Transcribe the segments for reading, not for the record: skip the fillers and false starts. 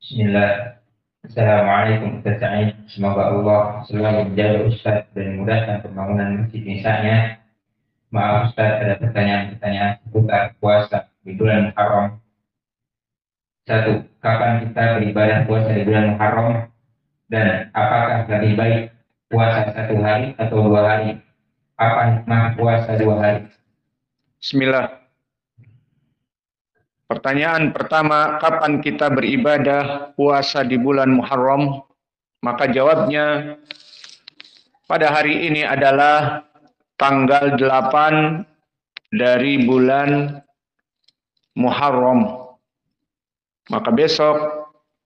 Bismillah. Assalamualaikum Ustaz Sa'id. Semoga Allah selalu menjaga Ustaz dan memudahkan pembangunan masjid misalnya. Maaf Ustaz, ada pertanyaan-pertanyaan seputar puasa di bulan Muharram. Satu, kapan kita beribadah puasa di bulan Muharram? Dan apakah lebih baik puasa 1 hari atau 2 hari? Apa hikmah puasa 2 hari? Bismillah. Pertanyaan pertama, kapan kita beribadah puasa di bulan Muharram? Maka jawabnya, pada hari ini adalah tanggal 8 dari bulan Muharram. Maka besok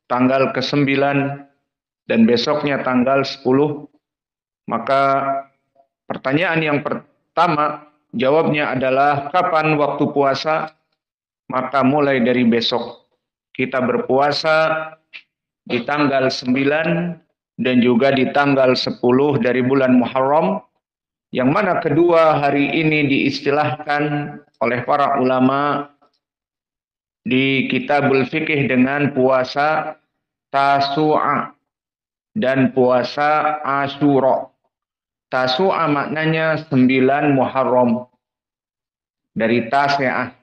tanggal ke-9 dan besoknya tanggal 10. Maka pertanyaan yang pertama, jawabnya adalah kapan waktu puasa? Maka mulai dari besok kita berpuasa di tanggal 9 dan juga di tanggal 10 dari bulan Muharram, yang mana kedua hari ini diistilahkan oleh para ulama di Kitabul Fiqih dengan puasa Tasu'a dan puasa Asyura. Tasu'a maknanya 9 Muharram dari Tasi'ah.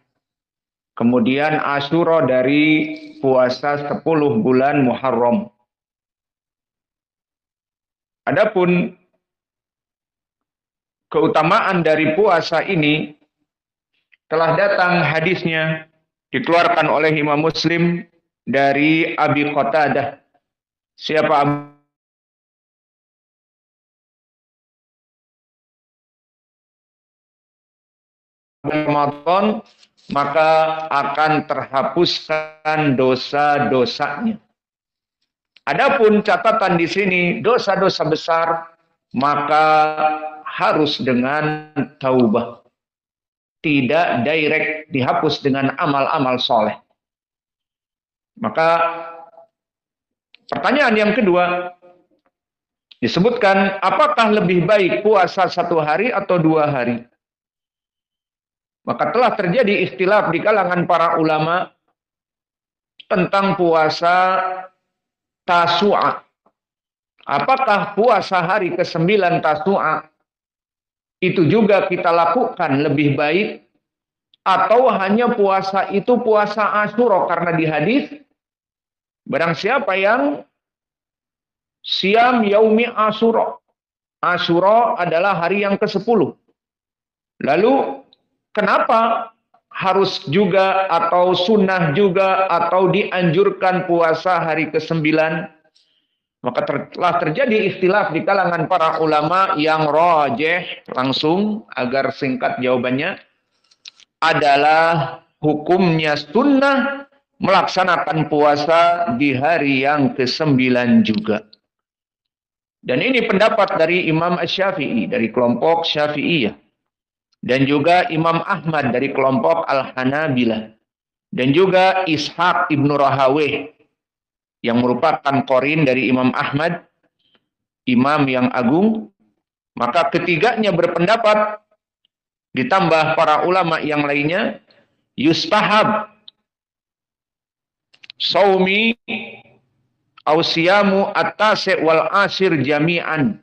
Kemudian Asyura dari puasa 10 bulan Muharram. Adapun keutamaan dari puasa ini telah datang hadisnya dikeluarkan oleh Imam Muslim dari Abi Qatadah. Siapa Ramadan, maka akan terhapuskan dosa-dosanya. Adapun catatan di sini, dosa-dosa besar, maka harus dengan taubah. Tidak direct dihapus dengan amal-amal soleh. Maka pertanyaan yang kedua, disebutkan apakah lebih baik puasa 1 hari atau 2 hari? Maka telah terjadi ikhtilaf di kalangan para ulama tentang puasa Tasu'a. Apakah puasa hari ke-9 Tasu'a itu juga kita lakukan lebih baik, atau hanya puasa itu puasa Asyura? Karena di hadis, barang siapa yang siam yaumi Asyura. Asyura adalah hari yang ke-10. Lalu kenapa harus juga atau sunnah juga atau dianjurkan puasa hari ke-9? Maka telah terjadi ikhtilaf di kalangan para ulama. Yang rajih langsung agar singkat jawabannya adalah hukumnya sunnah melaksanakan puasa di hari yang ke-9 juga. Dan ini pendapat dari Imam Asy-Syafi'i dari kelompok Syafi'iyah. Dan juga Imam Ahmad dari kelompok Al-Hanabilah. Dan juga Ishaq ibnu Rahaweh yang merupakan qorin dari Imam Ahmad, imam yang agung. Maka ketiganya berpendapat, ditambah para ulama yang lainnya, yustahab saumi ausiyamu at-tasi' wal asir jami'an.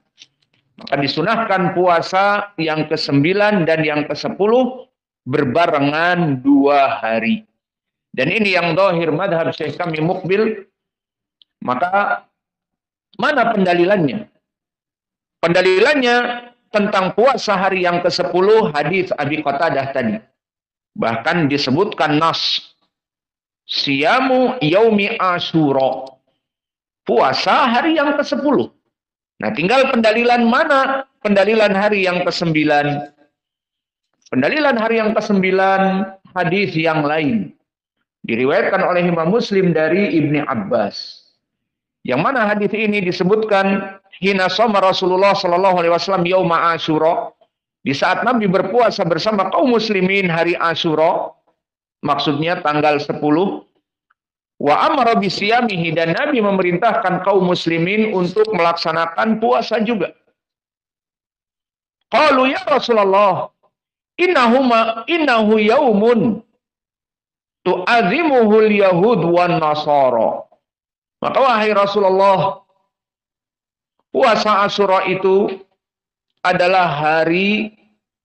Maka disunahkan puasa yang ke-9 dan yang ke-10 berbarengan 2 hari. Dan ini yang zahir madhab Syekh kami Muqbil. Maka mana pendalilannya? Pendalilannya tentang puasa hari yang ke-10 hadis Abi Qatadah tadi. Bahkan disebutkan nas siyamu yaumi Asyura. Puasa hari yang ke-10. Nah, tinggal pendalilan mana? Pendalilan hari yang ke-9. Pendalilan hari yang ke-9 hadis yang lain. Diriwayatkan oleh Imam Muslim dari Ibni Abbas. Yang mana hadis ini disebutkan hina shoma Rasulullah sallallahu alaihi wasallam yauma Asyura, di saat Nabi berpuasa bersama kaum muslimin hari Asyura, maksudnya tanggal 10, wa amara bisiyamihi, dan Nabi memerintahkan kaum muslimin untuk melaksanakan puasa juga. Qalu ya Rasulullah, innahu yaumun tu'azimuhul yahud wan nasara. Maka wahai Rasulullah, puasa Asyura itu adalah hari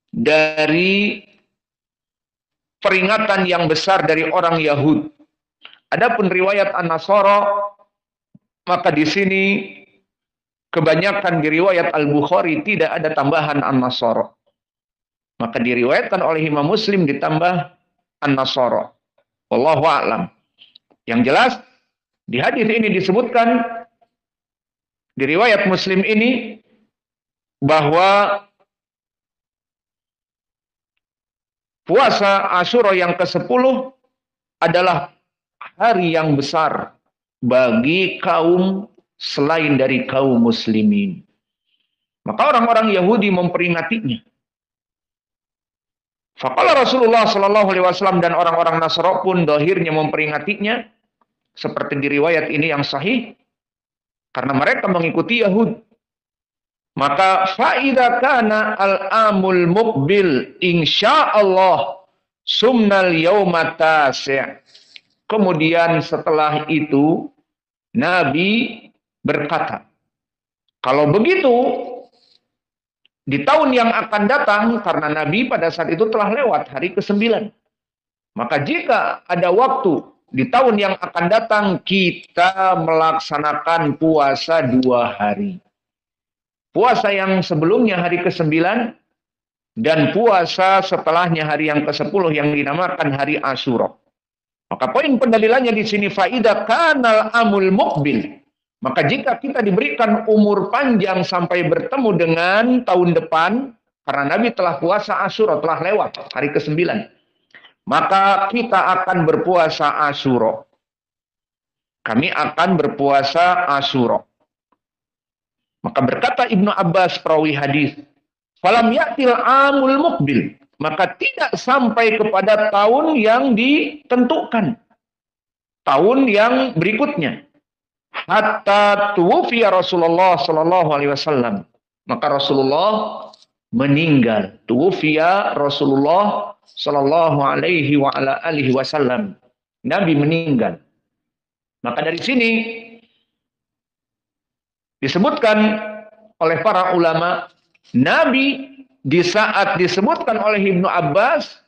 dari peringatan yang besar dari orang Yahudi. Adapun riwayat An-Nasara, maka di sini kebanyakan di riwayat Al-Bukhari tidak ada tambahan An-Nasara. Maka diriwayatkan oleh Imam Muslim ditambah An-Nasara. Wallahu a'lam. Yang jelas di hadis ini disebutkan di riwayat Muslim ini bahwa puasa Asyura yang ke-10 adalah hari yang besar bagi kaum selain dari kaum muslimin. Maka orang-orang Yahudi memperingatinya. Faqala Rasulullah sallallahu alaihi wasallam, dan orang-orang Nasara pun dohirnya memperingatinya seperti di riwayat ini yang sahih karena mereka mengikuti Yahud. Maka faida kana al-amul muqbil insyaallah sumnal yauma tasi'. Kemudian setelah itu Nabi berkata, kalau begitu di tahun yang akan datang, karena Nabi pada saat itu telah lewat hari ke-9. Maka jika ada waktu di tahun yang akan datang, kita melaksanakan puasa 2 hari. Puasa yang sebelumnya hari ke-9, dan puasa setelahnya hari yang ke-10 yang dinamakan hari Asyura. Maka poin pendalilannya di sini, faidah kanal amul muqbil. Maka jika kita diberikan umur panjang sampai bertemu dengan tahun depan, karena Nabi telah puasa Asyura, telah lewat hari ke-9, maka kita akan berpuasa Asyura. Kami akan berpuasa Asyura. Maka berkata Ibnu Abbas perawi hadis, falam ya'til amul muqbil, maka tidak sampai kepada tahun yang ditentukan, tahun yang berikutnya. Hatta tuwfiya Rasulullah sallallahu alaihi wasallam. Maka Rasulullah meninggal. Tuwfiya Rasulullah sallallahu alaihi wa ala alihi wasallam. Nabi meninggal. Maka dari sini disebutkan oleh para ulama, Nabi di saat disebutkan oleh Ibnu Abbas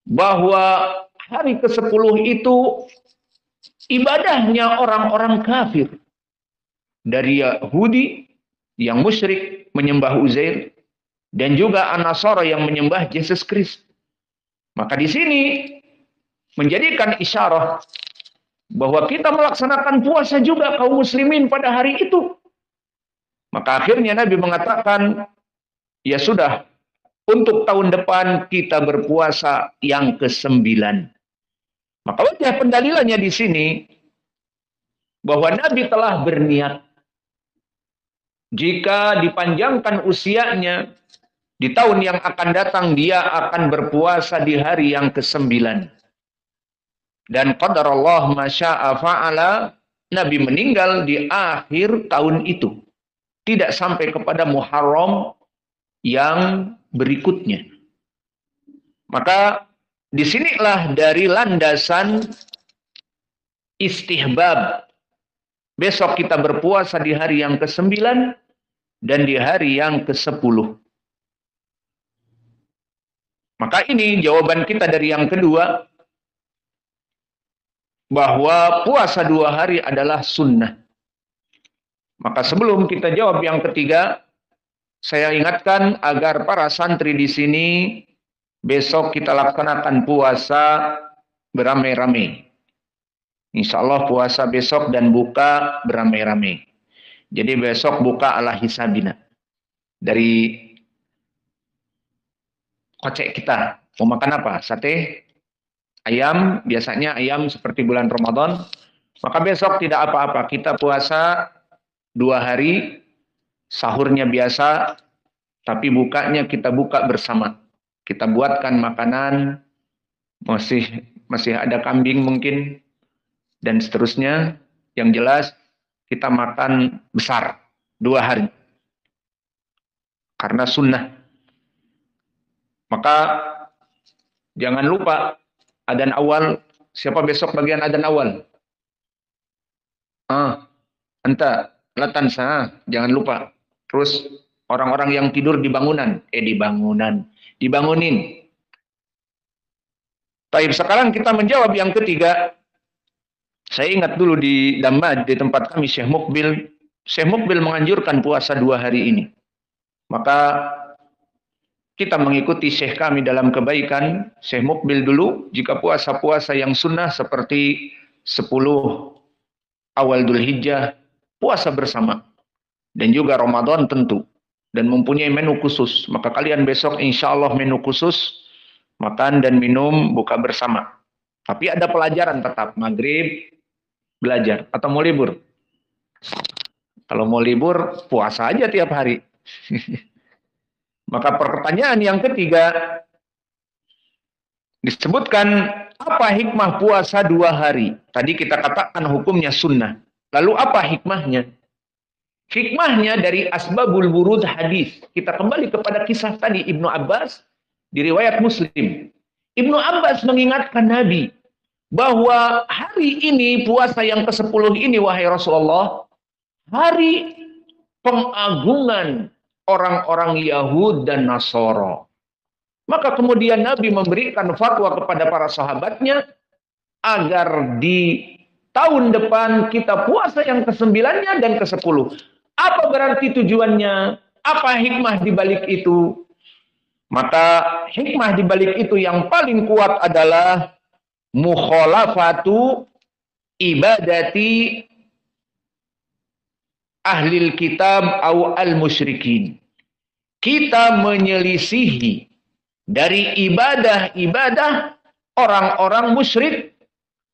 bahwa hari ke-10 itu ibadahnya orang-orang kafir dari Yahudi yang musyrik menyembah Uzair dan juga An-Nasara yang menyembah Yesus Kristus. Maka di sini menjadikan isyarat bahwa kita melaksanakan puasa juga kaum muslimin pada hari itu. Maka akhirnya Nabi mengatakan, ya sudah, untuk tahun depan kita berpuasa yang ke-9. Maka wajah pendalilannya di sini bahwa Nabi telah berniat jika dipanjangkan usianya di tahun yang akan datang dia akan berpuasa di hari yang ke-9. Dan qadarallah masya'a fa'ala, Nabi meninggal di akhir tahun itu. Tidak sampai kepada Muharram yang berikutnya. Maka disinilah dari landasan istihbab. Besok kita berpuasa di hari yang ke-9 dan di hari yang ke-10. Maka ini jawaban kita dari yang kedua, bahwa puasa 2 hari adalah sunnah. Maka sebelum kita jawab yang ketiga, saya ingatkan agar para santri di sini besok kita laksanakan puasa beramai-ramai. Insya Allah puasa besok dan buka beramai-ramai. Jadi besok buka ala hisabina. Dari kocek kita. Mau makan apa? Sate? Ayam? Biasanya ayam seperti bulan Ramadan. Maka besok tidak apa-apa. Kita puasa 2 hari. Sahurnya biasa. Tapi bukanya kita buka bersama. Kita buatkan makanan. Masih ada kambing mungkin. Dan seterusnya, yang jelas kita makan besar 2 hari. Karena sunnah. Maka jangan lupa adzan awal. Siapa besok bagian adzan awal? Anta latansa, jangan lupa. Terus orang-orang yang tidur di bangunan, dibangunin. Baik, sekarang kita menjawab yang ketiga. Saya ingat dulu di Damad, di tempat kami Syekh Mukbil menganjurkan puasa 2 hari ini. Maka kita mengikuti Syekh kami dalam kebaikan, Syekh Mukbil dulu, jika puasa-puasa yang sunnah seperti 10 awal Dzulhijjah, puasa bersama. Dan juga Ramadan tentu. Dan mempunyai menu khusus. Maka kalian besok insya Allah menu khusus, makan dan minum, buka bersama. Tapi ada pelajaran tetap, maghrib, belajar. Atau mau libur? Kalau mau libur, puasa aja tiap hari. Maka pertanyaan yang ketiga, disebutkan apa hikmah puasa 2 hari? Tadi kita katakan hukumnya sunnah. Lalu apa hikmahnya? Hikmahnya dari asbabul wurud hadis. Kita kembali kepada kisah tadi Ibnu Abbas di riwayat Muslim. Ibnu Abbas mengingatkan Nabi bahwa hari ini puasa yang ke-10 ini wahai Rasulullah, hari pengagungan orang-orang Yahud dan Nasara. Maka kemudian Nabi memberikan fatwa kepada para sahabatnya agar di tahun depan kita puasa yang ke-9-nya dan ke-10. Apa berarti tujuannya? Apa hikmah di balik itu? Maka hikmah di balik itu yang paling kuat adalah mukhalafatu ibadati ahlil kitab au al-musyrikin. Kita menyelisihi dari ibadah-ibadah orang-orang musyrik.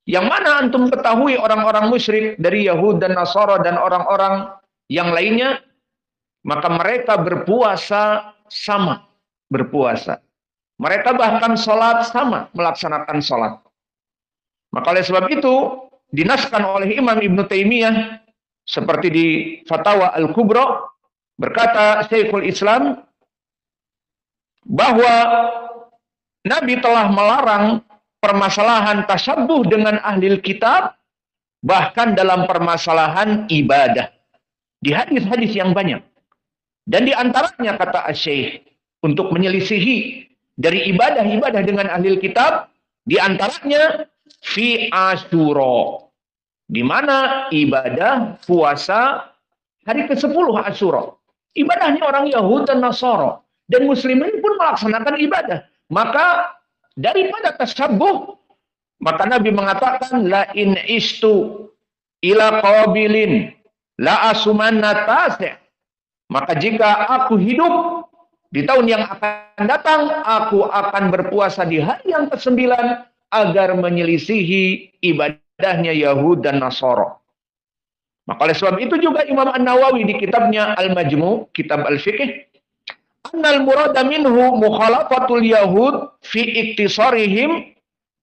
Yang mana antum ketahui orang-orang musyrik dari Yahud dan Nasara dan orang-orang yang lainnya, maka mereka berpuasa sama, berpuasa. Mereka bahkan sholat sama, melaksanakan sholat. Maka oleh sebab itu, dinaskan oleh Imam Ibn Taimiyah, seperti di Fatawa Al-Kubra, berkata Syekhul Islam, bahwa Nabi telah melarang permasalahan tasyabbuh dengan ahli kitab, bahkan dalam permasalahan ibadah. Di hadis-hadis yang banyak. Dan di antaranya kata Asy-Syaikh, untuk menyelisihi dari ibadah-ibadah dengan ahli kitab, di antaranya fi Asyura, di mana ibadah puasa hari ke-10 Asyura. Ibadahnya orang Yahud dan Nasara, dan muslimin pun melaksanakan ibadah. Maka daripada tasyabbuh, maka Nabi mengatakan la in istu ila qabilin la asumanna tasi'. Maka jika aku hidup di tahun yang akan datang, aku akan berpuasa di hari yang ke-9 agar menyelisihi ibadahnya Yahud dan Nasara. Maka oleh sebab itu juga Imam An-Nawawi di kitabnya Al-Majmu', kitab Al-Fiqh, annal murada minhu mukhalafatul Yahud fi iktisarihim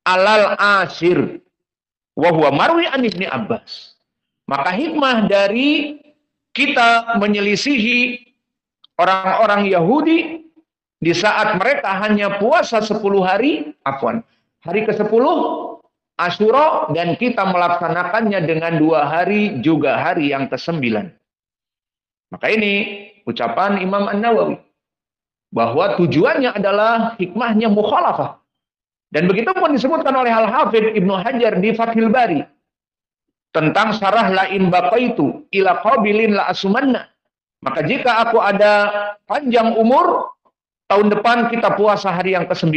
alal asir wa huwa marwi an Ibnu Abbas. Maka hikmah dari kita menyelisihi orang-orang Yahudi di saat mereka hanya puasa 10 hari, hari ke-10 Asyura, dan kita melaksanakannya dengan 2 hari juga hari yang ke-9. Maka ini ucapan Imam An-Nawawi bahwa tujuannya adalah hikmahnya mukhalafah. Dan begitu pun disebutkan oleh Al-Hafidh Ibnu Hajar di Fathul Bari tentang syarah lain baqaitu ila qabilin la asumanna. Maka jika aku ada panjang umur, tahun depan kita puasa hari yang ke-9.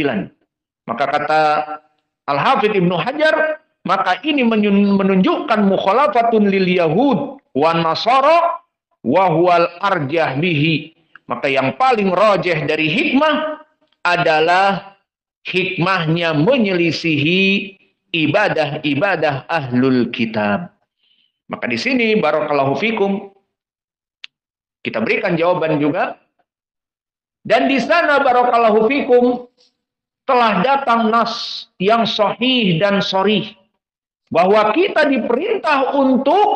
Maka kata Al-Hafidh Ibnu Hajar, maka ini menunjukkan mukhalafatun lil Yahud wa Nasara wa huwal arjah bihi. Maka yang paling rajih dari hikmah adalah hikmahnya menyelisihi ibadah-ibadah ahlul kitab. Maka di sini barakallahu fikum kita berikan jawaban juga. Dan di sana barakallahu fikum telah datang nas yang sahih dan sharih bahwa kita diperintah untuk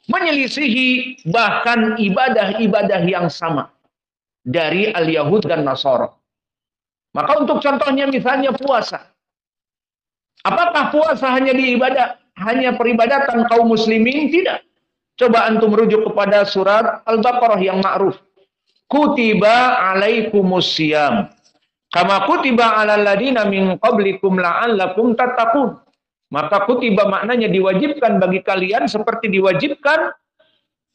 menyelisihi bahkan ibadah-ibadah yang sama dari al-Yahud dan Nasara. Maka untuk contohnya misalnya puasa. Apakah puasa hanya peribadatan kaum muslimin? Tidak. Coba antum rujuk kepada surat Al-Baqarah yang ma'ruf. Kutiba alaikumusiyam. Kama kutiba alal ladina min qablikum la'allakum tattaqun. Maka kutiba maknanya diwajibkan bagi kalian seperti diwajibkan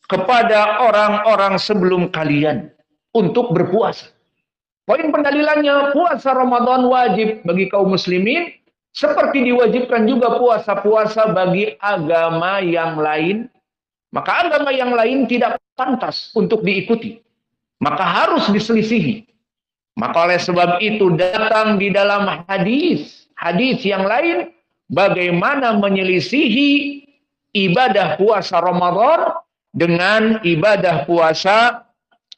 kepada orang-orang sebelum kalian untuk berpuasa. Poin pendalilannya, puasa Ramadan wajib bagi kaum muslimin, seperti diwajibkan juga puasa-puasa bagi agama yang lain. Maka agama yang lain tidak pantas untuk diikuti. Maka harus diselisihi. Maka oleh sebab itu datang di dalam hadis yang lain, bagaimana menyelisihi ibadah puasa Ramadan dengan ibadah puasa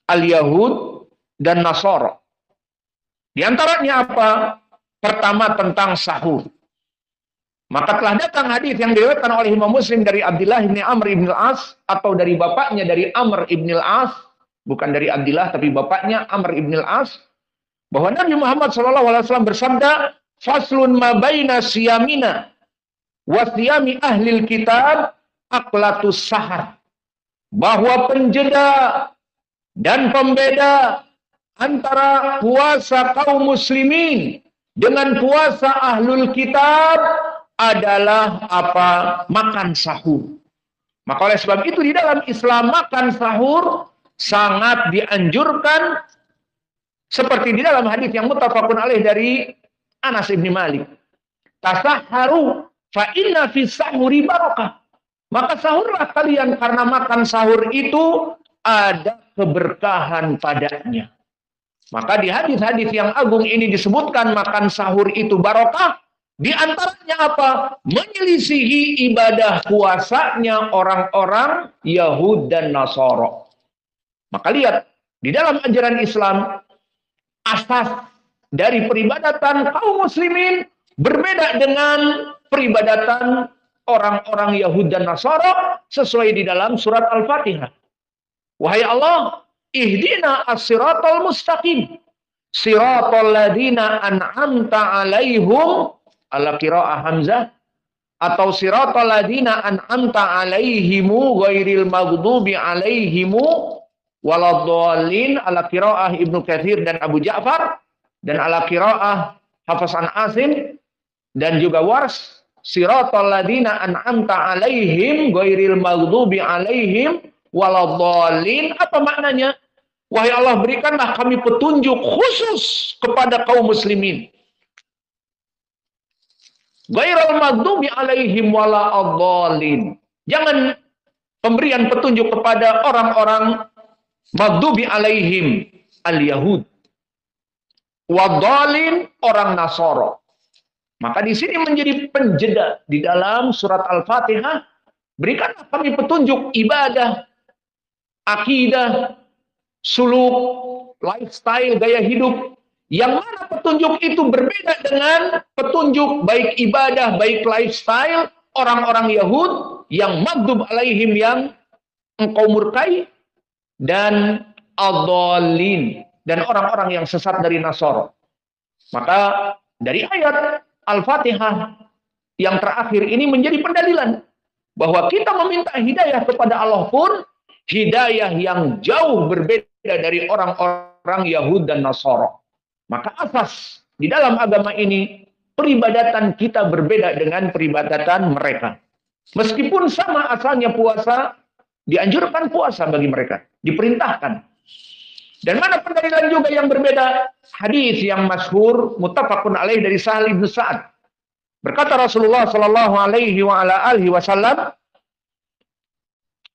al-Yahud dan Nasara. Di antaranya apa? Pertama tentang sahur. Maka telah datang hadis yang diriwayatkan oleh Imam Muslim dari Abdullah bin Amr bin Al-As, atau dari bapaknya dari Amr bin Al-As, bukan dari Abdullah tapi bapaknya Amr bin Al-As, bahwa Nabi Muhammad SAW bersabda, "Faslun ma baina siyamina wa siyami ahlil kitab aklatus sahar." Bahwa penjeda dan pembeda antara puasa kaum muslimin dengan puasa ahlul kitab adalah apa? Makan sahur. Maka oleh sebab itu di dalam Islam makan sahur sangat dianjurkan, seperti di dalam hadis yang muttafaqun alaih dari Anas bin Malik. Tasahharu fa inna fi sahuri barakah. Maka sahurlah kalian karena makan sahur itu ada keberkahan padanya. Maka di hadis-hadis yang agung ini disebutkan makan sahur itu barokah. Di antaranya apa? Menyelisihi ibadah puasanya orang-orang Yahud dan Nasara. Maka lihat, di dalam ajaran Islam, asas dari peribadatan kaum muslimin berbeda dengan peribadatan orang-orang Yahud dan Nasara sesuai di dalam surat Al-Fatihah. Wahai Allah, ihdina as-siratal mustaqim, siratal ladina an'amta alaihim, ala qiraah Hamzah, atau siratal ladina an'amta alaihimu ghairil maghdubi alaihimu waladhdallin, ala qiraah Ibnu Katsir dan Abu Ja'far, dan ala qiraah Hafs an Asim dan juga Wars, siratal ladina an'amta alaihim ghairil maghdubi alaihim waladhdallin. Apa maknanya? Wahai Allah, berikanlah kami petunjuk khusus kepada kaum muslimin. Ghairil maghdubi alaihim waladhdallin. Jangan pemberian petunjuk kepada orang-orang maghdubi alaihim al-Yahud, wadhdallin orang Nasara. Maka di sini menjadi penjeda di dalam surat Al-Fatihah. Berikanlah kami petunjuk ibadah, akidah, suluk, lifestyle, gaya hidup. Yang mana petunjuk itu berbeda dengan petunjuk baik ibadah, baik lifestyle orang-orang Yahud yang maghdub alaihim, yang engkau murkai, dan ad-dallin, dan orang-orang yang sesat dari Nasara. Maka dari ayat Al-Fatihah yang terakhir ini menjadi pendalilan bahwa kita meminta hidayah kepada Allah pun hidayah yang jauh berbeda dari orang-orang Yahud dan Nasara. Maka asas di dalam agama ini, peribadatan kita berbeda dengan peribadatan mereka. Meskipun sama asalnya puasa, dianjurkan puasa bagi mereka, diperintahkan. Dan mana pendalilan juga yang berbeda? Hadis yang masyhur muttafaqun alaih dari Sahal bin Sa'ad. Berkata Rasulullah sallallahu alaihi wa ala alihi wasallam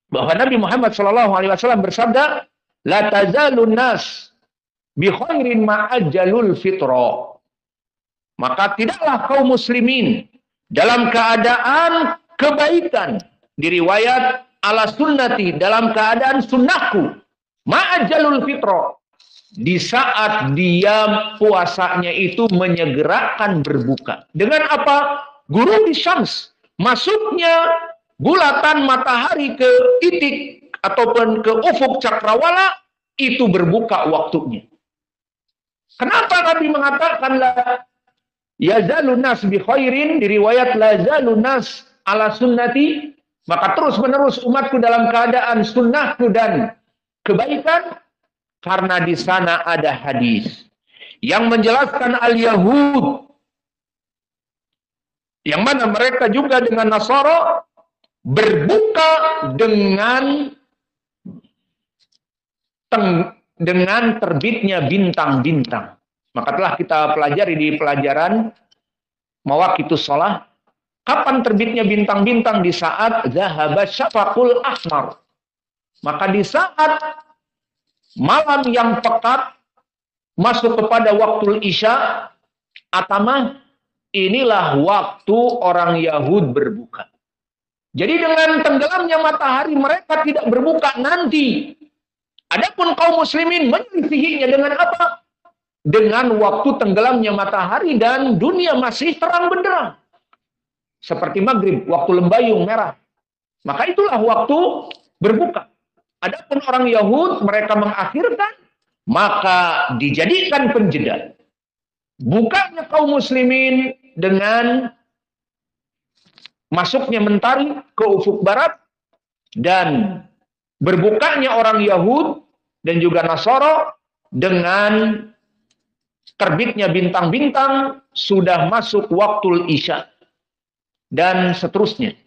bahwa Nabi Muhammad sallallahu alaihi wasallam bersabda, "La tazalun nas bi khairin ma ajjalul fitra." Maka tidaklah kaum muslimin dalam keadaan kebaikan, diriwayat ala sunnati, dalam keadaan sunnahku, ma'ajalul fitro, di saat dia puasanya itu menyegerakan berbuka. Dengan apa? Ghurubi syams, masuknya bulatan matahari ke titik ataupun ke ufuk cakrawala, itu berbuka waktunya. Kenapa Nabi mengatakan la yazalun nas bi khairin, diriwayat la yazalun nas ala sunnati, Maka terus-menerus umatku dalam keadaan sunnahku dan kebaikan, karena di sana ada hadis yang menjelaskan al-Yahud, yang mana mereka juga dengan Nasara berbuka dengan terbitnya bintang-bintang. Maka telah kita pelajari di pelajaran Mawaqitus Shalah, kapan terbitnya bintang-bintang? Di saat zahaba syafaqul ahmar. Maka di saat malam yang pekat masuk kepada waktu Isya, atamah, inilah waktu orang Yahud berbuka. Jadi dengan tenggelamnya matahari mereka tidak berbuka nanti. Adapun kaum muslimin menyelisihinya dengan apa? Dengan waktu tenggelamnya matahari dan dunia masih terang benderang. Seperti maghrib, waktu lembayung merah. Maka itulah waktu berbuka. Adapun orang Yahud mereka mengakhirkan, maka dijadikan penjeda. Bukanya kaum muslimin dengan masuknya mentari ke ufuk barat, dan berbukanya orang Yahud dan juga Nasara dengan terbitnya bintang-bintang sudah masuk waktu Isya dan seterusnya.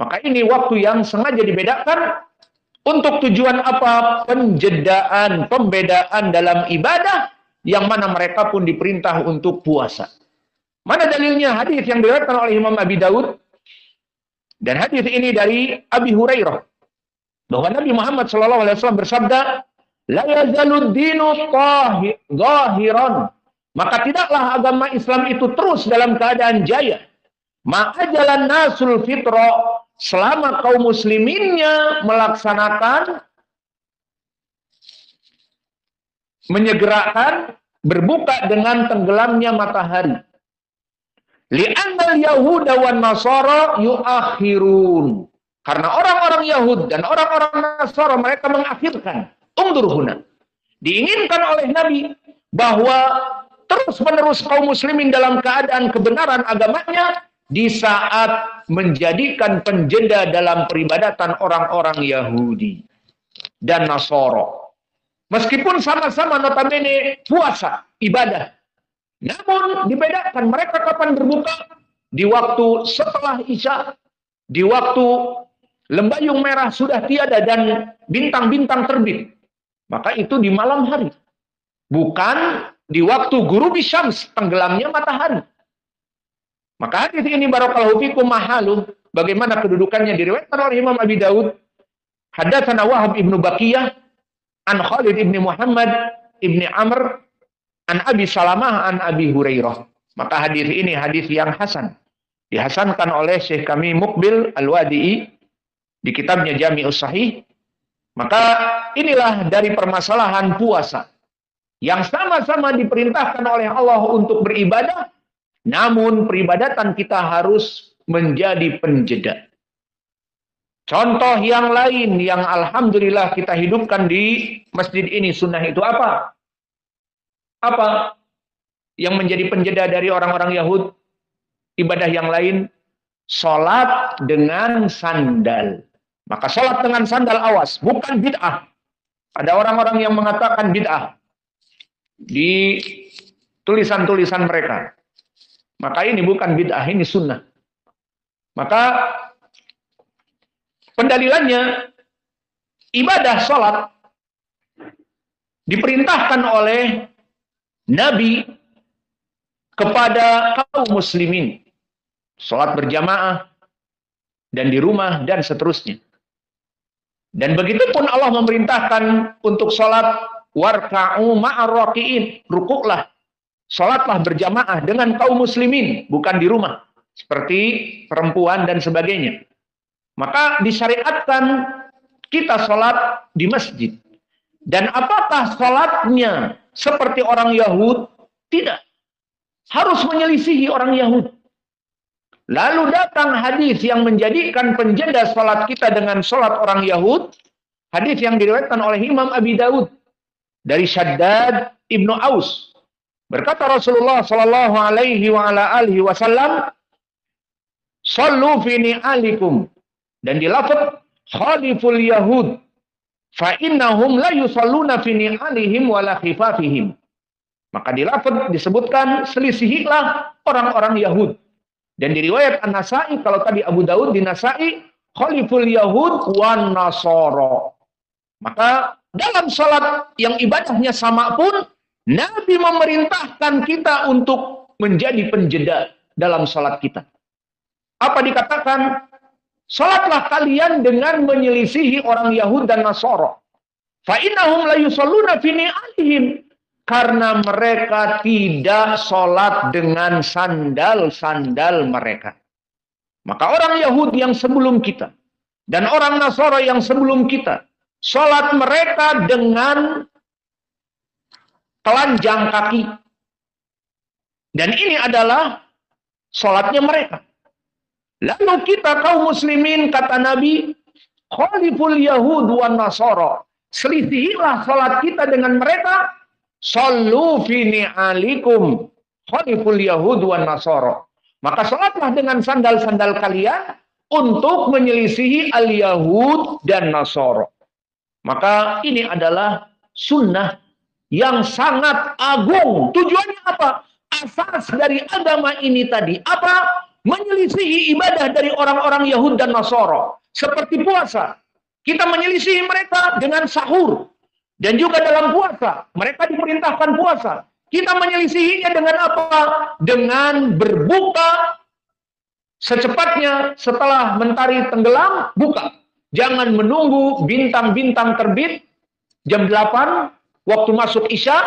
Maka ini waktu yang sengaja dibedakan untuk tujuan apa? Penjedaan, pembedaan dalam ibadah, yang mana mereka pun diperintah untuk puasa. Mana dalilnya? Hadis yang diriwayatkan oleh Imam Abi Daud, dan hadis ini dari Abi Hurairah, bahwa Nabi Muhammad SAW bersabda, la yazalud dinu zahiran, maka tidaklah agama Islam itu terus dalam keadaan jaya, maka jalan nasul fitro, selama kaum musliminnya melaksanakan, menyegerakan berbuka dengan tenggelamnya matahari. Li'annal yahuda wan nasara yuakhirun, karena orang-orang Yahud dan orang-orang Nasara mereka mengakhirkan. Undur huna, diinginkan oleh Nabi bahwa terus-menerus kaum muslimin dalam keadaan kebenaran agamanya di saat menjadikan penjeda dalam peribadatan orang-orang Yahudi dan Nasara. Meskipun sama-sama notabene puasa, ibadah, namun dibedakan mereka kapan berbuka? Di waktu setelah Isya, di waktu lembayung merah sudah tiada dan bintang-bintang terbit. Maka itu di malam hari, bukan di waktu ghurubi syams, tenggelamnya matahari. Maka hadis ini barakallahu fikum mahalu, bagaimana kedudukannya diriwayatkan oleh Imam Abi Daud. Hadatsana Wahab ibnu Baqiyah an Khalid ibni Muhammad ibni Amr an Abi Salamah an Abi Hurairah. Maka hadis ini hadis yang hasan, dihasankan oleh Syekh kami Muqbil Al-Wadi'i di kitabnya Jami'us Sahih. Maka inilah dari permasalahan puasa yang sama-sama diperintahkan oleh Allah untuk beribadah, namun peribadatan kita harus menjadi penjeda. Contoh yang lain yang alhamdulillah kita hidupkan di masjid ini, sunnah itu apa? Apa yang menjadi penjeda dari orang-orang Yahud? Ibadah yang lain, sholat dengan sandal. Maka sholat dengan sandal, awas, bukan bid'ah. Ada orang-orang yang mengatakan bid'ah di tulisan-tulisan mereka. Maka ini bukan bid'ah, ini sunnah. Maka pendalilannya, ibadah sholat diperintahkan oleh Nabi kepada kaum muslimin. Sholat berjamaah dan di rumah dan seterusnya. Dan begitu pun Allah memerintahkan untuk sholat warka'u ma'ar raki'in, rukuklah, sholatlah berjamaah dengan kaum muslimin, bukan di rumah, seperti perempuan dan sebagainya. Maka disyariatkan kita sholat di masjid. Dan apakah sholatnya seperti orang Yahud? Tidak. Harus menyelisihi orang Yahud. Lalu datang hadis yang menjadikan penjeda sholat kita dengan sholat orang Yahud. Hadis yang diriwayatkan oleh Imam Abi Daud dari Shaddad ibnu Aus. Berkata Rasulullah sallallahu alaihi wa ala alihi wasallam, "Shallu fi ni'alikum Dan di lafaz khaliful yahud fa innahum la yusalluna fi ni'alihim wa la khifafihim. Maka di lafaz disebutkan selisihilah orang-orang Yahud. Dan di riwayat An-Nasa'i, kalau tadi Abu Daud di Nasa'i, khaliful yahud wan nasara. Maka dalam salat yang ibadahnya sama pun, Nabi memerintahkan kita untuk menjadi penjeda dalam salat kita. Apa dikatakan? Salatlah kalian dengan menyelisihi orang Yahud dan Nasara. Fa innahum la yusalluna fi ni'alihim. Karena mereka tidak salat dengan sandal-sandal mereka. Maka orang Yahudi yang sebelum kita dan orang Nasara yang sebelum kita, salat mereka dengan telanjang kaki. Dan ini adalah salatnya mereka. Lalu kita kaum muslimin, kata Nabi, khaliful yahud wan nasara. Selisihilah salat kita dengan mereka. Sallu fi ni'alikum khaliful yahud wan nasara. Maka salatlah dengan sandal-sandal kalian untuk menyelisihi al-yahud dan nasara. Maka ini adalah sunnah yang sangat agung. Tujuannya apa? Asas dari agama ini tadi apa? Menyelisihi ibadah dari orang-orang Yahud dan Nasara. Seperti puasa. Kita menyelisihi mereka dengan sahur. Dan juga dalam puasa. Mereka diperintahkan puasa. Kita menyelisihinya dengan apa? Dengan berbuka secepatnya setelah mentari tenggelam, buka. Jangan menunggu bintang-bintang terbit jam 8, waktu masuk Isya,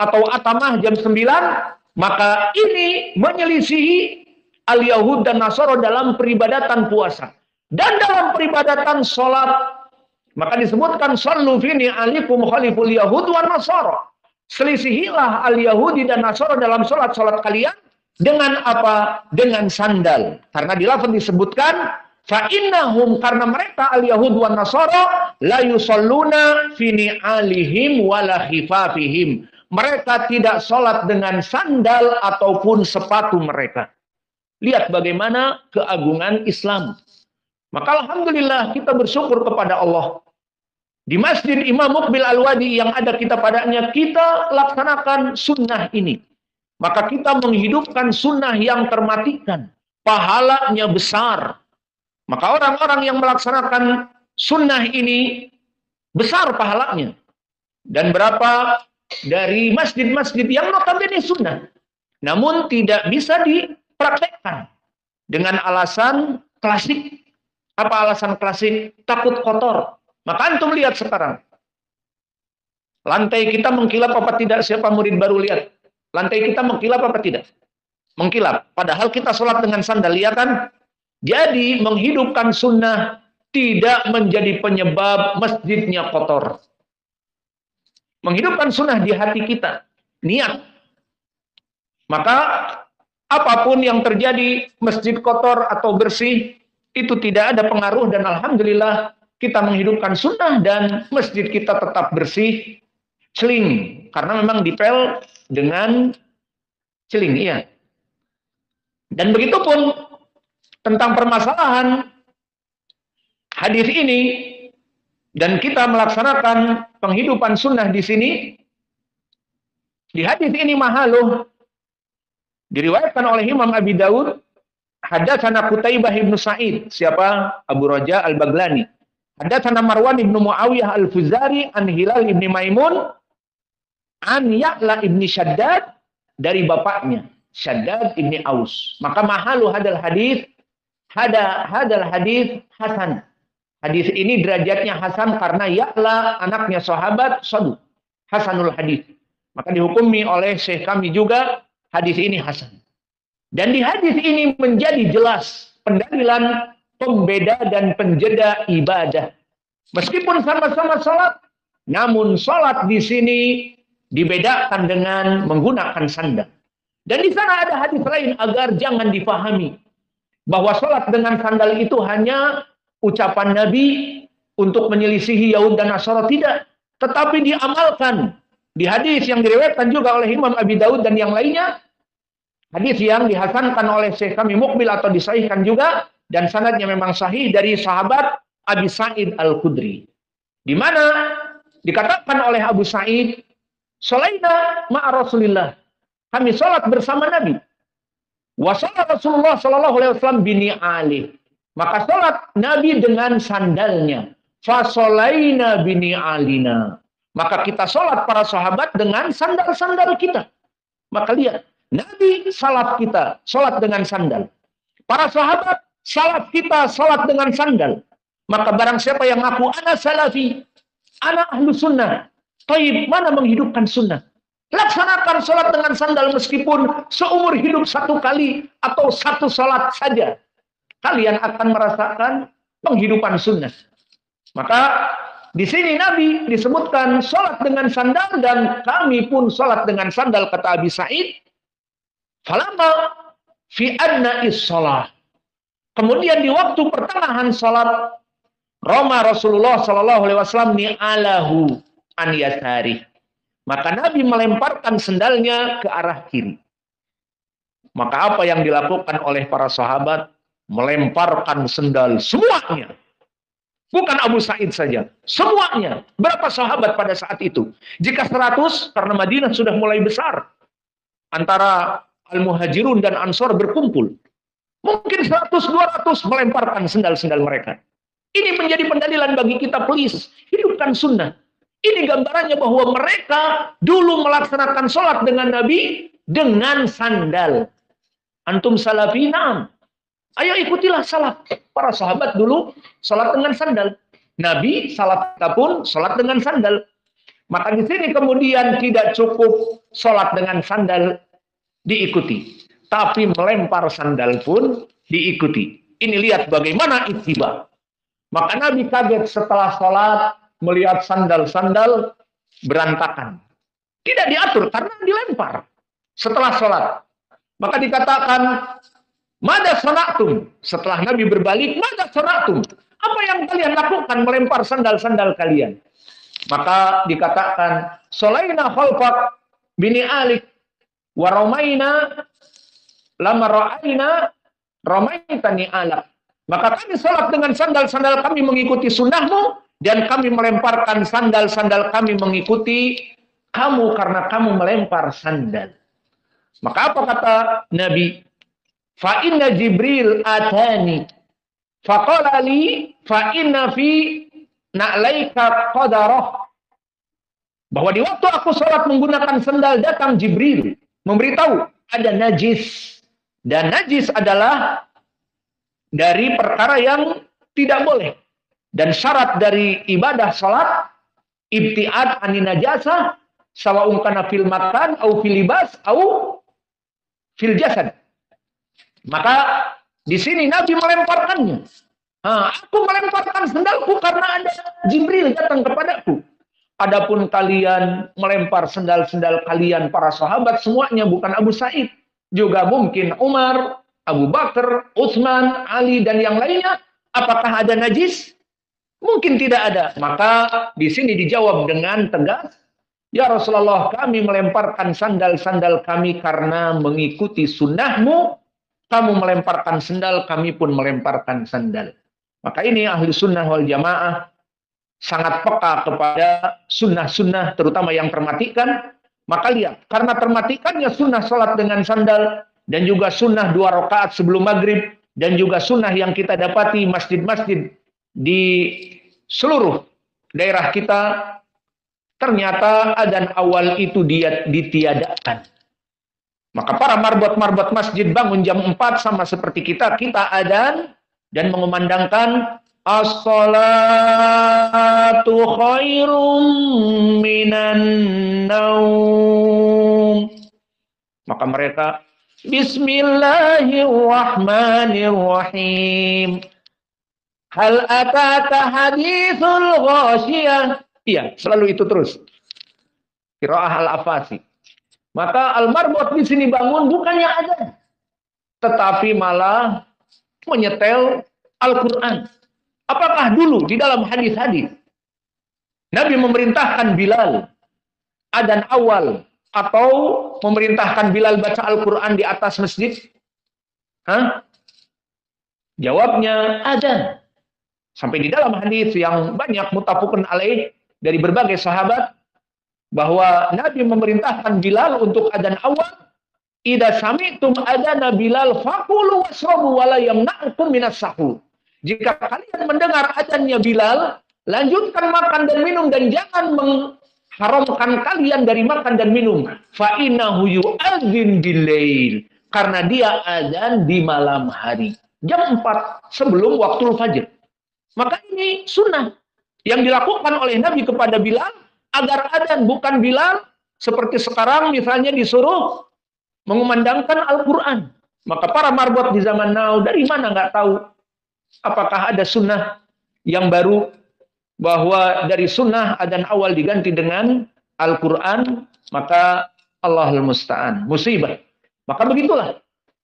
atau atamah jam 9. Maka ini menyelisihi al-Yahud dan Nasara dalam peribadatan puasa. Dan dalam peribadatan sholat. Maka disebutkan sallu fi ni'alikum khaliful yahud wan nasara. Selisihilah al-Yahudi dan Nasara dalam sholat-sholat kalian. Dengan apa? Dengan sandal. Karena di lafaz disebutkan fa innahum, karena mereka al-Yahud wan Nasara la yusalluna fi ni'alihim wala khifafihim. Mereka tidak sholat dengan sandal ataupun sepatu mereka. Lihat bagaimana keagungan Islam. Maka alhamdulillah kita bersyukur kepada Allah. Di Masjid Imam Muqbil Al-Wadi yang ada kita padanya, kita laksanakan sunnah ini. Maka kita menghidupkan sunnah yang termatikan. Pahalanya besar. Maka orang-orang yang melaksanakan sunnah ini besar pahalanya. Dan berapa dari masjid-masjid yang notabene sunnah. Namun tidak bisa dipraktekkan. Dengan alasan klasik. Apa alasan klasik? Takut kotor. Maka antum lihat sekarang. Lantai kita mengkilap apa tidak? Siapa murid baru lihat? Lantai kita mengkilap apa tidak? Mengkilap. Padahal kita sholat dengan sandal. Lihat kan? Jadi menghidupkan sunnah tidak menjadi penyebab masjidnya kotor. Menghidupkan sunnah di hati kita. Niat. Maka apapun yang terjadi, masjid kotor atau bersih, itu tidak ada pengaruh. Dan alhamdulillah kita menghidupkan sunnah dan masjid kita tetap bersih, celing. Karena memang dipel dengan celing, iya. Dan begitu pun tentang permasalahan hadis ini, dan kita melaksanakan penghidupan sunnah di sini. Di hadis ini mahaluh diriwayatkan oleh Imam Abi Daud, hadatsana Qutaibah ibnu Sa'id, siapa? Abu Raja Al-Baglani. Hadatsana Marwan ibnu Muawiyah Al-Fuzari an Hilal ibni Maimun an Ya'la ibni Shaddad, dari bapaknya Shaddad ibni Aus. Maka mahalu hadal hadis hasan. Hadis ini derajatnya hasan karena Ya'la anaknya sahabat Sadu, hasanul hadis. Maka dihukumi oleh Syekh kami juga hadis ini hasan. Dan di hadis ini menjadi jelas pendalilan pembeda dan penjeda ibadah. Meskipun sama-sama salat, namun salat di sini dibedakan dengan menggunakan sandal. Dan di sana ada hadis lain agar jangan difahami bahwa salat dengan sandal itu hanya ucapan Nabi untuk menyelisihi Yahud dan Nasara, tidak. Tetapi diamalkan. Di hadis yang diriwayatkan juga oleh Imam Abi Daud dan yang lainnya, hadis yang dihasankan oleh Syekh kami Muqbil atau disahihkan juga, dan sanadnya memang sahih dari sahabat Abi Sa'id Al-Khudri. Di mana dikatakan oleh Abu Sa'id, "Sholaina ma'a Rasulillah." Kami sholat bersama Nabi. Wa sholat Rasulullah sallallahu alaihi wasallam bini Ali. Maka sholat Nabi dengan sandalnya. Fa sholaina bini alina. Maka kita sholat para sahabat dengan sandal-sandal kita. Maka lihat, Nabi salaf kita sholat dengan sandal. Para sahabat salaf kita sholat dengan sandal. Maka barang siapa yang ngaku ana salafi, ana ahlu sunnah, taib, mana menghidupkan sunnah? Laksanakan sholat dengan sandal meskipun seumur hidup satu kali atau satu sholat saja. Kalian akan merasakan penghidupan sunnah. Maka di sini Nabi disebutkan sholat dengan sandal dan kami pun sholat dengan sandal, kata Abi Sa'id. Falamma fi adna'is sholat. Kemudian di waktu pertengahan sholat, Roma Rasulullah sallallahu alaihi wasallam ni'alahu an yasari. Maka Nabi melemparkan sendalnya ke arah kiri. Maka apa yang dilakukan oleh para sahabat? Melemparkan sendal semuanya. Bukan Abu Sa'id saja. Semuanya. Berapa sahabat pada saat itu? Jika 100, karena Madinah sudah mulai besar. Antara Al-Muhajirun dan Ansor berkumpul. Mungkin 100-200 melemparkan sendal-sendal mereka. Ini menjadi pendalilan bagi kita, please. Hidupkan sunnah. Ini gambarannya bahwa mereka dulu melaksanakan sholat dengan Nabi dengan sandal. Antum salafina. Ayo ikutilah salaf. Para sahabat dulu sholat dengan sandal. Nabi salaf kita pun sholat dengan sandal. Maka di sini kemudian tidak cukup sholat dengan sandal diikuti. Tapi melempar sandal pun diikuti. Ini lihat bagaimana ittiba. Maka Nabi kaget setelah sholat melihat sandal-sandal berantakan. Tidak diatur karena dilempar setelah sholat. Maka dikatakan, "Mada sana'tum?" Setelah Nabi berbalik, "Mada sana'tum?" Apa yang kalian lakukan melempar sandal-sandal kalian? Maka dikatakan, "Sholaina khalfak bini alik wa ramaina lama ra'aina ramaitani alak." Maka kami sholat dengan sandal-sandal kami mengikuti sunnahmu, dan kami melemparkan sandal-sandal kami mengikuti kamu karena kamu melempar sandal. Maka apa kata Nabi? Fa inna Jibril atani faqala li fa inna fi na'laika qadarah. Bahwa di waktu aku sholat menggunakan sandal, datang Jibril memberitahu ada najis. Dan najis adalah dari perkara yang tidak boleh. Dan syarat dari ibadah salat ibtiad anin najasah sawa'un kana fil makan au fil libas au fil jasad. Maka di sini Nabi melemparkannya. Aku melemparkan sendalku karena ada Jibril datang kepadaku. Adapun kalian melempar sendal-sendal kalian para sahabat semuanya, bukan Abu Sa'id. Juga mungkin Umar, Abu Bakar, Utsman, Ali dan yang lainnya. Apakah ada najis? Mungkin tidak ada. Maka di sini dijawab dengan tegas, "Ya Rasulullah, kami melemparkan sandal-sandal kami karena mengikuti sunnahmu. Kamu melemparkan sandal, kami pun melemparkan sandal." Maka ini ahli sunnah wal jamaah sangat peka kepada sunnah-sunnah, terutama yang termatikan. Maka lihat, karena termatikannya sunnah sholat dengan sandal, dan juga sunnah 2 rakaat sebelum maghrib, dan juga sunnah yang kita dapati masjid-masjid di seluruh daerah kita, ternyata adzan awal itu dia ditiadakan. Maka para marbot-marbot masjid bangun jam 4 sama seperti kita adzan dan mengumandangkan as-salatu khairum minan naum. Maka mereka bismillahirrahmanirrahim. Hal ataka hadithul ghasyiyah. Iya, selalu itu terus. Qiraah al-afasi. Maka al-marbot di sini bangun bukannya ada, tetapi malah menyetel Al-Quran. Apakah dulu di dalam hadis-hadis Nabi memerintahkan Bilal adzan awal atau memerintahkan Bilal baca Al-Quran di atas masjid? Jawabnya adzan. Sampai di dalam hadis yang banyak muttafaqun alaih dari berbagai sahabat bahwa Nabi memerintahkan Bilal untuk adzan awal. Idza sami'tum adzana Bilal faqulu washrabu wa la yamna'ukum minas sahur. Jika kalian mendengar adzannya Bilal, lanjutkan makan dan minum dan jangan mengharamkan kalian dari makan dan minum. Fa innahu yu'adzin bilail. Karena dia adzan di malam hari. Jam 4 sebelum waktu fajr. Maka ini sunnah yang dilakukan oleh Nabi kepada Bilal agar adzan, bukan Bilal seperti sekarang misalnya disuruh mengumandangkan Al-Quran. Maka para marbot di zaman now dari mana nggak tahu apakah ada sunnah yang baru bahwa dari sunnah adzan awal diganti dengan Al-Quran, maka Allahul Musta'an, musibah. Maka begitulah,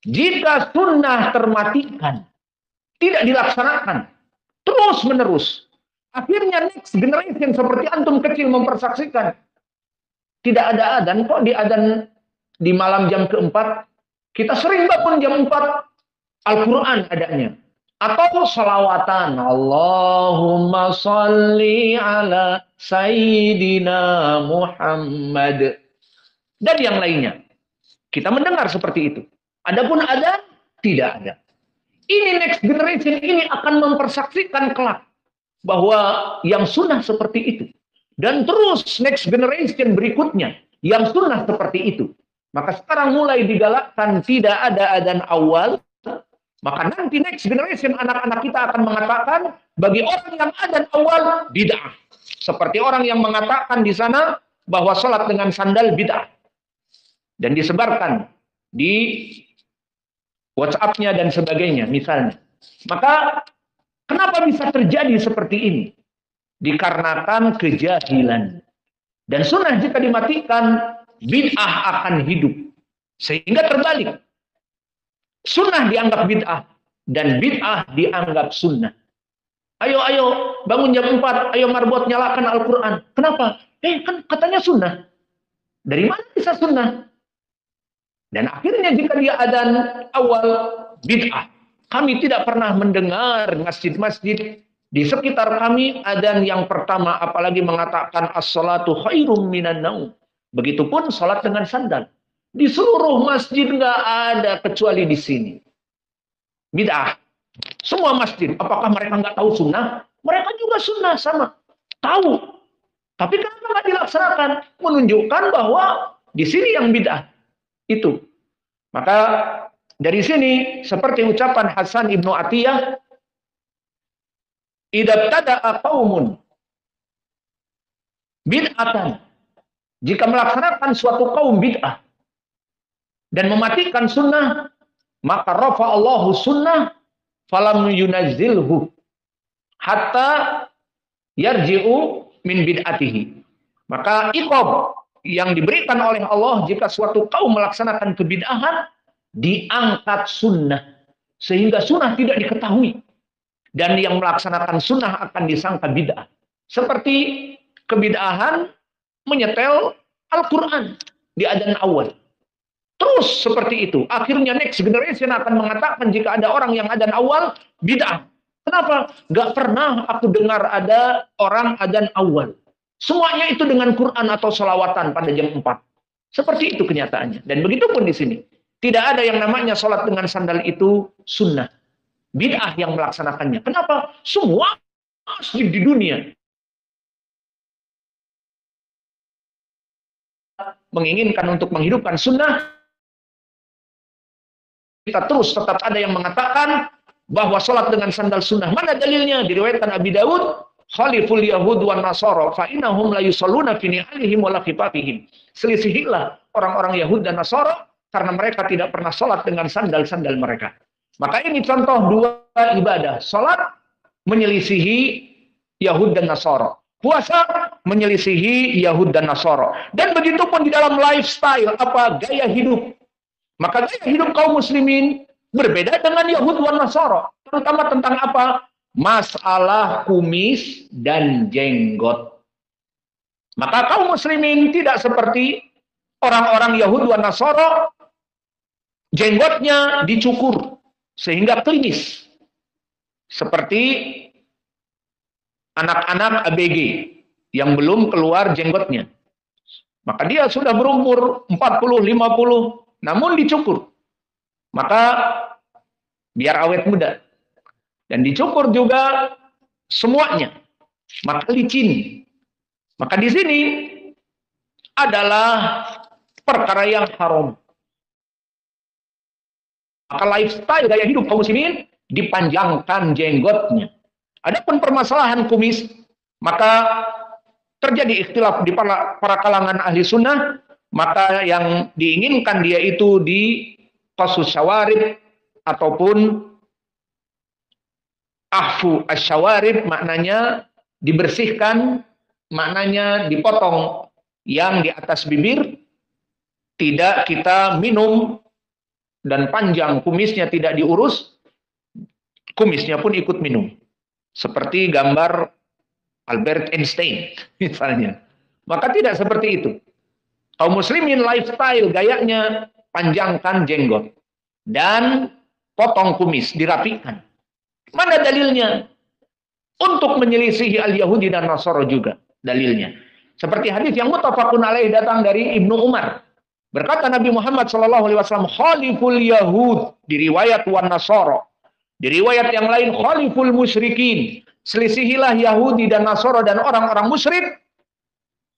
jika sunnah termatikan, tidak dilaksanakan, terus menerus, akhirnya next generation seperti antum kecil mempersaksikan, tidak ada adzan, kok di adzan di malam jam keempat, kita sering bangun jam 4, Al-Quran adanya. Atau salawatan, Allahumma salli ala Sayyidina Muhammad. Dan yang lainnya. Kita mendengar seperti itu. Adapun adzan, tidak ada. Ini next generation ini akan mempersaksikan kelak bahwa yang sunnah seperti itu. Dan terus next generation berikutnya yang sunnah seperti itu. Maka sekarang mulai digalakkan tidak ada adzan awal, maka nanti next generation anak-anak kita akan mengatakan bagi orang yang adzan awal bid'ah. Seperti orang yang mengatakan di sana bahwa sholat dengan sandal bid'ah. Dan disebarkan di WhatsApp-nya dan sebagainya misalnya. Maka kenapa bisa terjadi seperti ini? Dikarenakan kejahilan. Dan sunnah jika dimatikan, bid'ah akan hidup. Sehingga terbalik. Sunnah dianggap bid'ah. Dan bid'ah dianggap sunnah. Ayo, bangun jam 4. Ayo marbot nyalakan Al-Quran. Kenapa? Kan katanya sunnah. Dari mana bisa sunnah? Dan akhirnya jika dia adzan awal, bid'ah. Kami tidak pernah mendengar masjid-masjid di sekitar kami adzan yang pertama, apalagi mengatakan as-salatu khairum minan naum. Begitupun sholat dengan sandal. Di seluruh masjid nggak ada kecuali di sini. Bid'ah. Semua masjid. Apakah mereka nggak tahu sunnah? Mereka juga sunnah sama. Tahu. Tapi kenapa nggak dilaksanakan? Menunjukkan bahwa di sini yang bid'ah. Itu. Maka dari sini seperti ucapan Hasan Ibnu Atiyah, idza tada'a qaumun bid'atan. Jika melaksanakan suatu kaum bid'ah dan mematikan sunnah, maka rafa'allahu sunnah falam yunazzilhu hatta yarji'u min bid'atihi. Maka iqab yang diberikan oleh Allah jika suatu kaum melaksanakan kebid'ahan, diangkat sunnah. Sehingga sunnah tidak diketahui. Dan yang melaksanakan sunnah akan disangka bid'ah. Seperti kebid'ahan menyetel Al-Quran di adzan awal. Terus seperti itu. Akhirnya next generation akan mengatakan jika ada orang yang adzan awal, bid'ah. Kenapa? Gak pernah aku dengar ada orang adzan awal. Semuanya itu dengan Quran atau sholawatan pada jam 4. Seperti itu kenyataannya. Dan begitu pun di sini. Tidak ada yang namanya sholat dengan sandal itu sunnah. Bid'ah yang melaksanakannya. Kenapa? Semua masjid di dunia menginginkan untuk menghidupkan sunnah. Kita terus tetap ada yang mengatakan bahwa sholat dengan sandal sunnah. Mana dalilnya? Diriwayatkan Abi Dawud, khaliful yahud wan nasara fa innahum la yusalluna fi ni'alihim wa la khifafihim. Selisihilah orang-orang Yahud dan Nasara karena mereka tidak pernah sholat dengan sandal-sandal mereka. Maka ini contoh dua ibadah. Sholat menyelisihi Yahud dan Nasara. Puasa menyelisihi Yahud dan Nasara. Dan begitu pun di dalam lifestyle, gaya hidup. Maka gaya hidup kaum muslimin berbeda dengan Yahud dan Nasara. Terutama tentang apa? Masalah kumis dan jenggot. Maka kaum muslimin tidak seperti orang-orang Yahud dan Nasara, jenggotnya dicukur sehingga klimis. Seperti anak-anak ABG yang belum keluar jenggotnya. Maka dia sudah berumur 40, 50, namun dicukur. Maka biar awet muda. Dan dicukur juga semuanya. Maka licin. Maka di sini adalah perkara yang haram. Maka lifestyle gaya hidup kaum muslimin dipanjangkan jenggotnya. Adapun permasalahan kumis, maka terjadi ikhtilaf di para kalangan ahli sunnah, maka yang diinginkan dia itu di qasus syawarib ataupun ahfu asyawarib, maknanya dibersihkan, maknanya dipotong yang di atas bibir, tidak kita minum, dan panjang kumisnya tidak diurus, kumisnya pun ikut minum. Seperti gambar Albert Einstein misalnya. Maka tidak seperti itu. Kaum muslimin lifestyle gayanya panjangkan jenggot dan potong kumis, dirapikan. Mana dalilnya? Untuk menyelisihi al-Yahudi dan Nasara juga dalilnya. Seperti hadis yang muttafaqun alaih datang dari Ibnu Umar. Berkata Nabi Muhammad SAW, khaliful Yahud, di riwayat wan Nasara. Di riwayat yang lain, khaliful musyrikin. Selisihilah Yahudi dan Nasara dan orang-orang musyrik.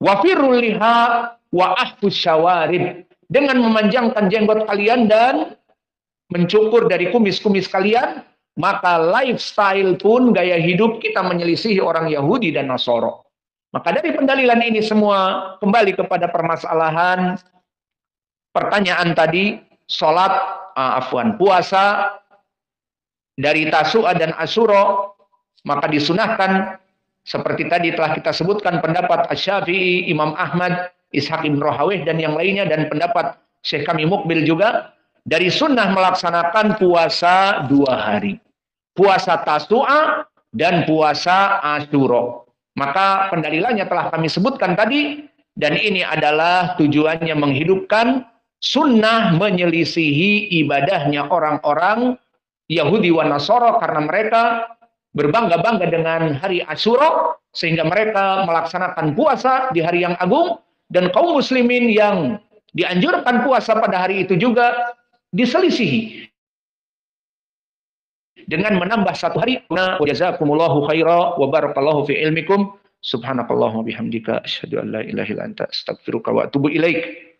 Wafirul liha wa ahfus syawarib. Dengan memanjangkan jenggot kalian dan mencukur dari kumis-kumis kalian, maka lifestyle pun gaya hidup kita menyelisihi orang Yahudi dan Nasara. Maka dari pendalilan ini semua kembali kepada permasalahan pertanyaan tadi, puasa dari Tasu'a dan Asyura, maka disunahkan seperti tadi telah kita sebutkan pendapat Asy-Syafi'i, Imam Ahmad, Ishaq ibn Rahawih dan yang lainnya, dan pendapat Syekh kami Mukbil juga, dari sunnah melaksanakan puasa 2 hari. Puasa Tasu'a dan puasa Asyura. Maka pendalilannya telah kami sebutkan tadi, dan ini adalah tujuannya menghidupkan sunnah menyelisihi ibadahnya orang-orang Yahudi wa Nasara, karena mereka berbangga-bangga dengan hari Asyura, sehingga mereka melaksanakan puasa di hari yang agung, dan kaum muslimin yang dianjurkan puasa pada hari itu juga diselisihi dengan menambah 1 hari. Wa jazakumullahu khaira wa barakallahu fi ilmikum. Subhanakallahumma bihamdika asyhadu an la ilaha illa anta astaghfiruka wa atubu ilaik.